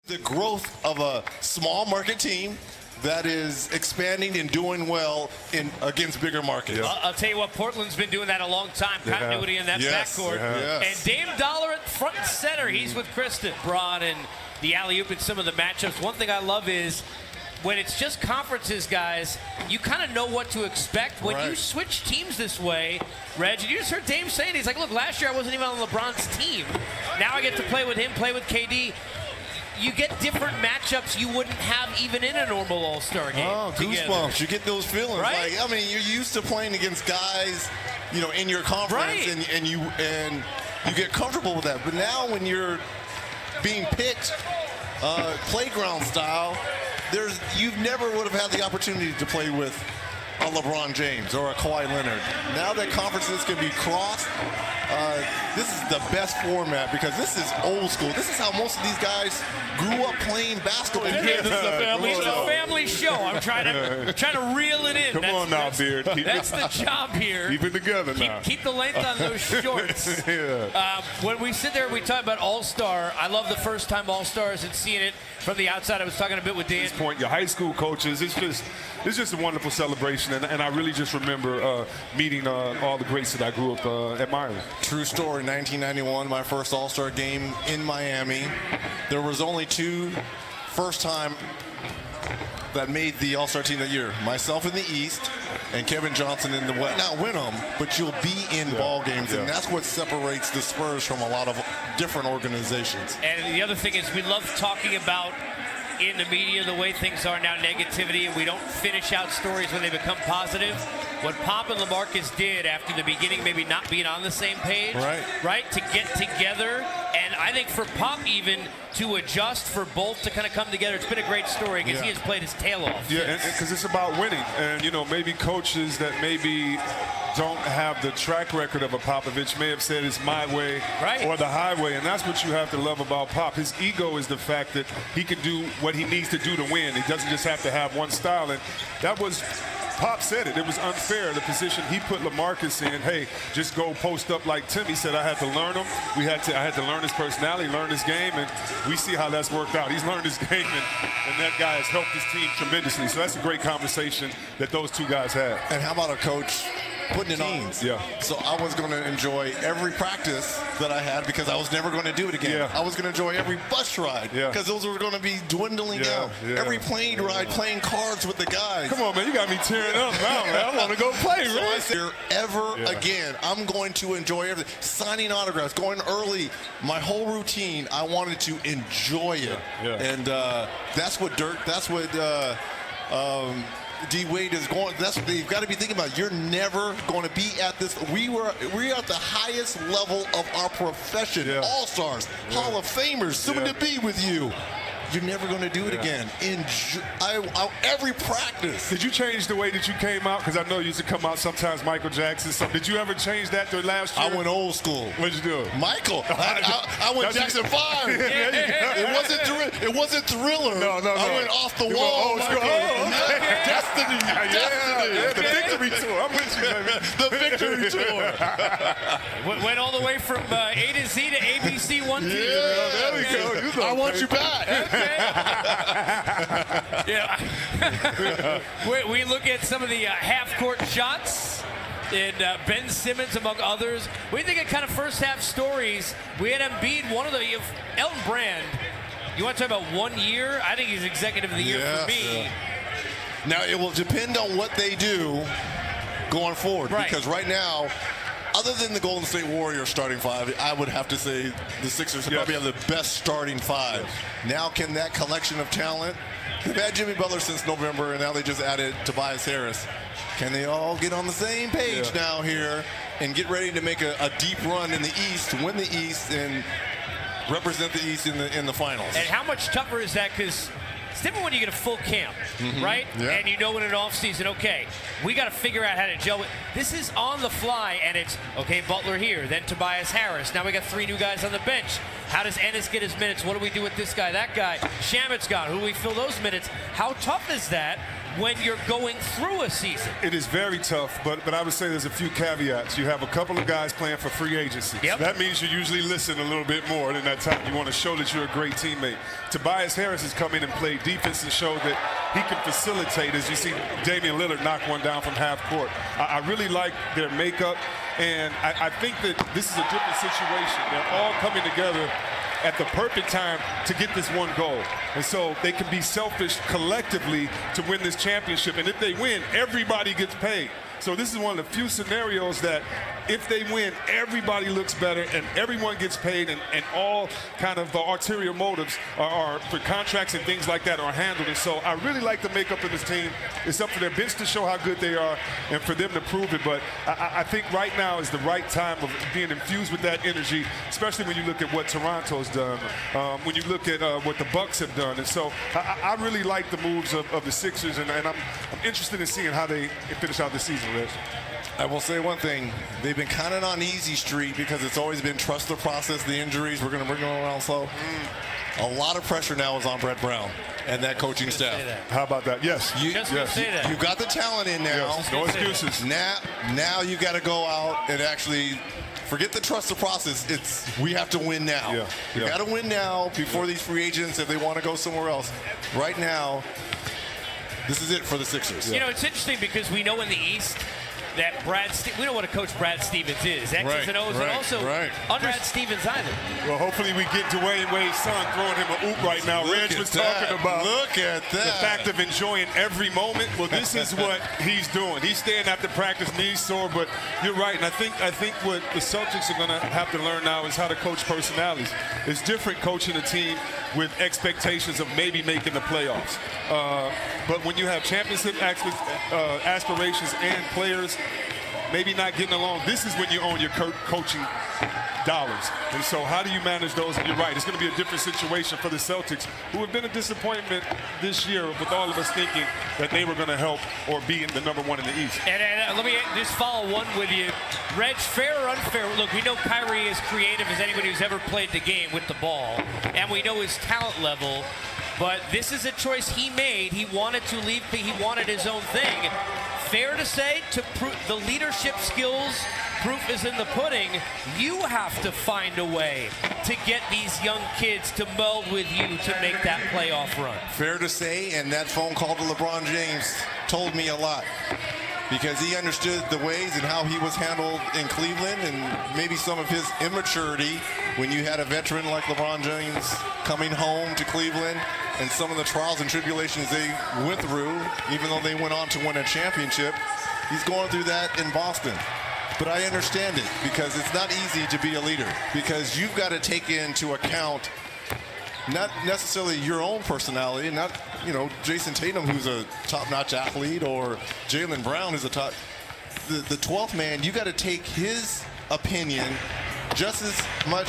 The growth of a small market team that is expanding and doing well against bigger markets. Yeah. I'll tell you what, Portland's been doing that a long time, continuity in that backcourt. And Dame Dollar at front and center, he's with Kristen, Braun, and the alley-oop in some of the matchups. One thing I love is when it's just conferences, guys, you kind of know what to expect. When you switch teams this way, Reg, you just heard Dame saying, he's like, look, last year I wasn't even on LeBron's team. Now I get to play with him, play with KD. You get different matchups you wouldn't have even in a normal All-Star game. Oh, goosebumps. You get those feelings. Right? Like, I mean, you're used to playing against guys, you know, in your conference, and you get comfortable with that. But now when you're being picked playground style, you never would have had the opportunity to play with a LeBron James or a Kawhi Leonard. Now that conferences can be crossed, this is the best format because this is old school. This is how most of these guys grew up playing basketball. This is a family show. I'm trying to reel it in. Come on now, Beard. That's the job here. Keep it together now. Keep the length on those shorts. When we sit there and we talk about All-Star, I love the first-time All-Stars and seeing it from the outside. I was talking a bit with Dan. At this point, your high school coaches, it's just a wonderful celebration, and I really just remember meeting all the greats that I grew up admiring. True story, 1991, my first All-Star game in Miami. There was only two first-time that made the All-Star team that year. Myself in the East and Kevin Johnson in the West. Not win them, but you'll be in ball games, and that's what separates the Spurs from a lot of different organizations. And the other thing is we love talking about in the media the way things are now, negativity, and we don't finish out stories when they become positive. What Pop and LaMarcus did after the beginning, maybe not being on the same page, right, to get together, and I think for Pop even to adjust, for both to kind of come together, it's been a great story because he has played his tail off. Yeah, because it's about winning, and you know, maybe coaches that maybe don't have the track record of a Popovich may have said it's my way or the highway, and that's what you have to love about Pop. His ego is the fact that he can do what he needs to do to win. He doesn't just have to have one style, and that was Pop said it. It was unfair, the position he put LaMarcus in. Hey, just go post up like Tim. He said, I had to learn him. I had to learn his personality, learn his game, and we see how that's worked out. He's learned his game, and that guy has helped his team tremendously. So that's a great conversation that those two guys had. And how about a coach putting it on? So I was going to enjoy every practice that I had because I was never going to do it again. I was going to enjoy every bus ride because those were going to be dwindling down. Every plane ride, playing cards with the guys. Come on, man, you got me tearing up now, man. I want to go play, so I said, ever again, I'm going to enjoy everything. Signing autographs, going early, my whole routine, I wanted to enjoy it. And that's what D Wade is going. That's what you've got to be thinking about. You're never going to be at this. We are at the highest level of our profession. All-stars, Hall of Famers, soon to be with you. You're never going to do it again. Every practice. Did you change the way that you came out? Because I know you used to come out sometimes Michael Jackson. So did you ever change that to last year? I went old school. What'd you do? Michael. I went Jackson 5. It wasn't Thriller. No. I went off the wall. Destiny. The victory tour. I'm with you, baby. The victory tour. Went all the way from A to Z to ABC 1 2. There we go. I want you back. We look at some of the half-court shots, and Ben Simmons, among others. We think of kind of first-half stories. We had Embiid, one of the Elton Brand. You want to talk about 1 year? I think he's executive of the year for me. Now, it will depend on what they do going forward. Because right now, other than the Golden State Warriors starting five, I would have to say the Sixers probably have the best starting five. Now, can that collection of talent, they've had Jimmy Butler since November, and now they just added Tobias Harris. Can they all get on the same page now here and get ready to make a deep run in the East, win the East, and represent the East in the finals? And how much tougher is that? Because it's different when you get a full camp, right? And you know in an offseason, okay, we got to figure out how to gel with. This is on the fly, and it's, okay, Butler here, then Tobias Harris. Now we got 3 new guys on the bench. How does Ennis get his minutes? What do we do with this guy, that guy? Shamit's gone. Who do we fill those minutes? How tough is that when you're going through a season. It is very tough, but I would say there's a few caveats. You have a couple of guys playing for free agency. Yep. That means you usually listen a little bit more than that time. You want to show that you're a great teammate. Tobias Harris has come in and played defense and showed that he can facilitate, as you see Damian Lillard knock one down from half court. I really like their makeup, and I think that this is a different situation. They're all coming together at the perfect time to get this one goal. And so they can be selfish collectively to win this championship. And if they win, everybody gets paid. So this is one of the few scenarios that if they win, everybody looks better and everyone gets paid, and all kind of ulterior motives are for contracts and things like that are handled. And so I really like the makeup of this team. It's up for their bench to show how good they are and for them to prove it. But I think right now is the right time of being infused with that energy, especially when you look at what Toronto's done, when you look at what the Bucks have done. And so I really like the moves of the Sixers, and I'm interested in seeing how they finish out the season. I will say one thing. They've been kind of on easy street because it's always been trust the process, the injuries. We're going to bring them around slow. A lot of pressure now is on Brett Brown and that coaching staff. How about that? Yes. You got the talent in now. Yes. No excuses. Now you got to go out and actually forget the trust the process. We have to win now. You got to win now before these free agents if they want to go somewhere else. Right now, this is it for the Sixers. You know, it's interesting because we know in the East that we know what a coach Brad Stevens is. X's and O's, and also Brad Stevens either. Well, hopefully we get Dwayne Wade's son throwing him a oop right now. Reg was talking about the fact of enjoying every moment. Well, this is what he's doing. He's staying after practice, knees sore, but you're right. And I think what the Celtics are going to have to learn now is how to coach personalities. It's different coaching a team with expectations of maybe making the playoffs. But when you have championship aspirations and players maybe not getting along, this is when you own your coaching dollars. And so how do you manage those? And you're right, it's going to be a different situation for the Celtics, who have been a disappointment this year with all of us thinking that they were going to help or be in the number one in the East. And let me just follow one with you. Reg, fair or unfair? Look, we know Kyrie is creative as anybody who's ever played the game with the ball, and we know his talent level. But this is a choice he made. He wanted to leave. He wanted his own thing. Fair to say, to prove the leadership skills, proof is in the pudding. You have to find a way to get these young kids to meld with you to make that playoff run. Fair to say, and that phone call to LeBron James told me a lot, because he understood the ways and how he was handled in Cleveland, and maybe some of his immaturity when you had a veteran like LeBron James coming home to Cleveland, and some of the trials and tribulations they went through, even though they went on to win a championship. He's going through that in Boston. But I understand it, because it's not easy to be a leader, because you've got to take into account not necessarily your own personality, not, Jason Tatum, who's a top-notch athlete, or Jaylen Brown, who's a top. The 12th man, you got to take his opinion just as much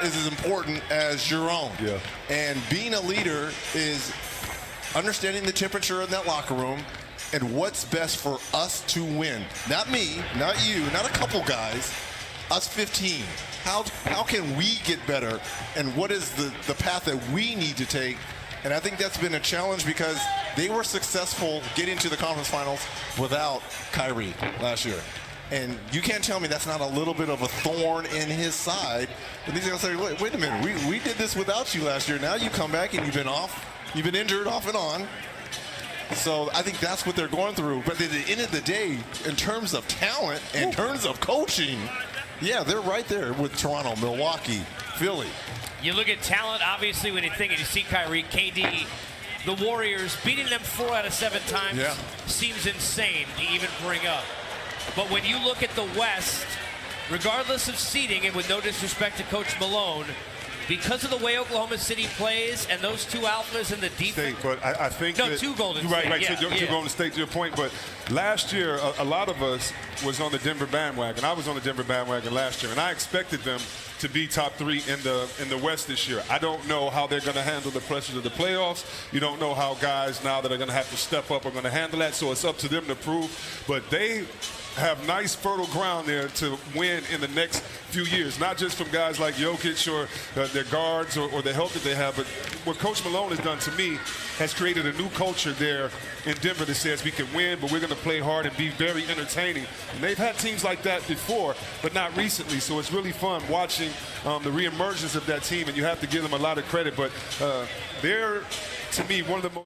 as important as your own. Yeah. And being a leader is understanding the temperature in that locker room and what's best for us to win. Not me, not you, not a couple guys, us 15. How can we get better, and what is the path that we need to take? And I think that's been a challenge, because they were successful getting to the conference finals without Kyrie last year. And you can't tell me that's not a little bit of a thorn in his side. And he's going to say, wait a minute, we did this without you last year. Now you come back and you've been injured off and on. So I think that's what they're going through. But at the end of the day, in terms of talent, in terms of coaching, yeah, they're right there with Toronto, Milwaukee, Philly. You look at talent, obviously, when you think, and you see Kyrie, KD, the Warriors, beating them 4 out of 7 times seems insane to even bring up. But when you look at the West, regardless of seeding, and with no disrespect to Coach Malone, because of the way Oklahoma City plays and those two alphas in the defense. But I think two Golden State. Right, two Golden State, to your point. But last year, a lot of us was on the Denver bandwagon. I was on the Denver bandwagon last year, and I expected them to be top 3 in the West this year. I don't know how they're going to handle the pressures of the playoffs. You don't know how guys now that are going to have to step up are going to handle that, so it's up to them to prove. But they have nice fertile ground there to win in the next few years, not just from guys like Jokic or their guards or the help that they have, but what Coach Malone has done to me has created a new culture there in Denver that says we can win, but we're going to play hard and be very entertaining. And they've had teams like that before, but not recently, so it's really fun watching the reemergence of that team, and you have to give them a lot of credit. But they're, to me, one of the most